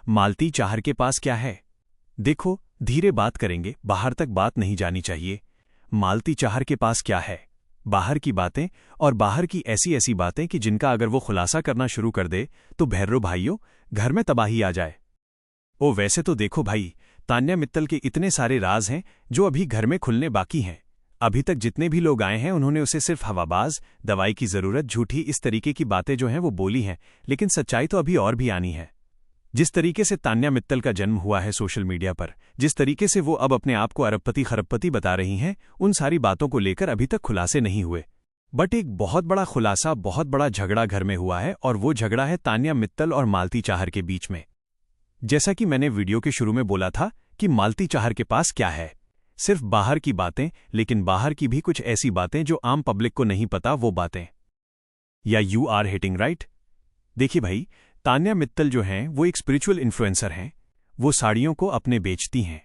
मालती चाहर के पास क्या है? देखो, धीरे बात करेंगे, बाहर तक बात नहीं जानी चाहिए। मालती चाहर के पास क्या है? बाहर की बातें, और बाहर की ऐसी ऐसी बातें कि जिनका अगर वो खुलासा करना शुरू कर दे तो भैरव भाइयों, घर में तबाही आ जाए। ओ वैसे तो देखो भाई, तान्या मित्तल के इतने सारे राज हैं जो अभी घर में खुलने बाकी हैं। अभी तक जितने भी लोग आए हैं उन्होंने उसे सिर्फ हवाबाज, दवाई की जरूरत, झूठी, इस तरीके की बातें जो हैं वो बोली हैं, लेकिन सच्चाई तो अभी और भी आनी है। जिस तरीके से तान्या मित्तल का जन्म हुआ है सोशल मीडिया पर, जिस तरीके से वो अब अपने आप को अरबपति खरबपति बता रही हैं, उन सारी बातों को लेकर अभी तक खुलासे नहीं हुए। बट एक बहुत बड़ा खुलासा, बहुत बड़ा झगड़ा घर में हुआ है, और वो झगड़ा है तान्या मित्तल और मालती चाहर के बीच में। जैसा कि मैंने वीडियो के शुरू में बोला था कि मालती चाहर के पास क्या है? सिर्फ बाहर की बातें, लेकिन बाहर की भी कुछ ऐसी बातें जो आम पब्लिक को नहीं पता, वो बातें। या यू आर हिटिंग राइट? देखिए भाई, तान्या मित्तल जो हैं वो एक स्पिरिचुअल इन्फ्लुएंसर हैं। वो साड़ियों को अपने बेचती हैं।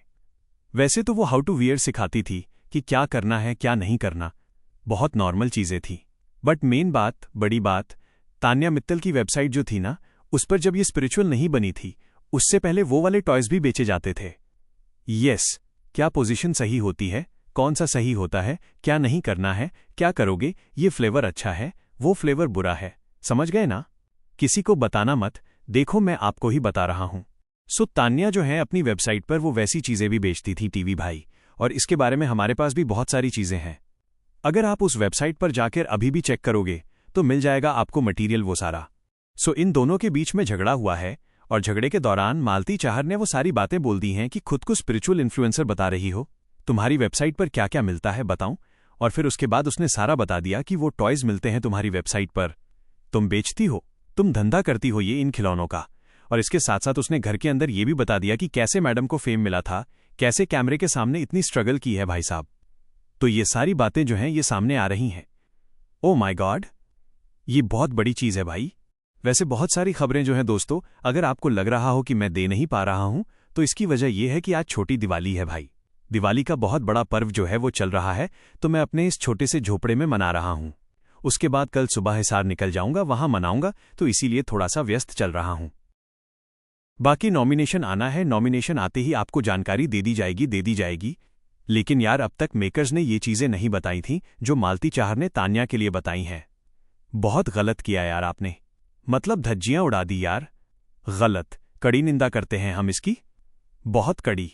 वैसे तो वो हाउ टू वियर सिखाती थी कि क्या करना है क्या नहीं करना, बहुत नॉर्मल चीजें थी। बट मेन बात, बड़ी बात, तान्या मित्तल की वेबसाइट जो थी ना, उस पर जब ये स्पिरिचुअल नहीं बनी थी, उससे पहले वो वाले टॉयज भी बेचे जाते थे। यस, क्या पोजीशन सही होती है, कौन सा सही होता है, क्या नहीं करना है, क्या करोगे, ये फ्लेवर अच्छा है, वो फ्लेवर बुरा है, समझ गए ना? किसी को बताना मत, देखो मैं आपको ही बता रहा हूं। सो तान्या जो है अपनी वेबसाइट पर वो वैसी चीजें भी बेचती थी टीवी भाई, और इसके बारे में हमारे पास भी बहुत सारी चीजें हैं। अगर आप उस वेबसाइट पर जाकर अभी भी चेक करोगे तो मिल जाएगा आपको मटीरियल वो सारा। सो इन दोनों के बीच में झगड़ा हुआ है, और झगड़े के दौरान मालती चाहर ने वो सारी बातें बोल दी हैं कि खुद को स्पिरिचुअल इन्फ्लुएंसर बता रही हो, तुम्हारी वेबसाइट पर क्या क्या मिलता है बताऊं। और फिर उसके बाद उसने सारा बता दिया कि वो टॉयज मिलते हैं तुम्हारी वेबसाइट पर, तुम बेचती हो, तुम धंधा करती हो ये इन खिलौनों का। और इसके साथ साथ उसने घर के अंदर ये भी बता दिया कि कैसे मैडम को फेम मिला था, कैसे कैमरे के सामने इतनी स्ट्रगल की है भाई साहब। तो ये सारी बातें जो हैं ये सामने आ रही हैं। ओ माय गॉड, ये बहुत बड़ी चीज है भाई। वैसे बहुत सारी खबरें जो हैं दोस्तों, अगर आपको लग रहा हो कि मैं दे नहीं पा रहा हूं, तो इसकी वजह यह है कि आज छोटी दिवाली है भाई। दिवाली का बहुत बड़ा पर्व जो है वो चल रहा है, तो मैं अपने इस छोटे से झोपड़े में मना रहा हूं। उसके बाद कल सुबह हिसार निकल जाऊंगा, वहां मनाऊंगा, तो इसीलिए थोड़ा सा व्यस्त चल रहा हूं। बाकी नॉमिनेशन आना है, नॉमिनेशन आते ही आपको जानकारी दे दी जाएगी। लेकिन यार अब तक मेकर्स ने ये चीजें नहीं बताई थीं जो मालती चाहर ने तान्या के लिए बताई हैं। बहुत गलत किया यार आपने, मतलब धज्जियां उड़ा दी यार। गलत, कड़ी निंदा करते हैं हम इसकी, बहुत कड़ी।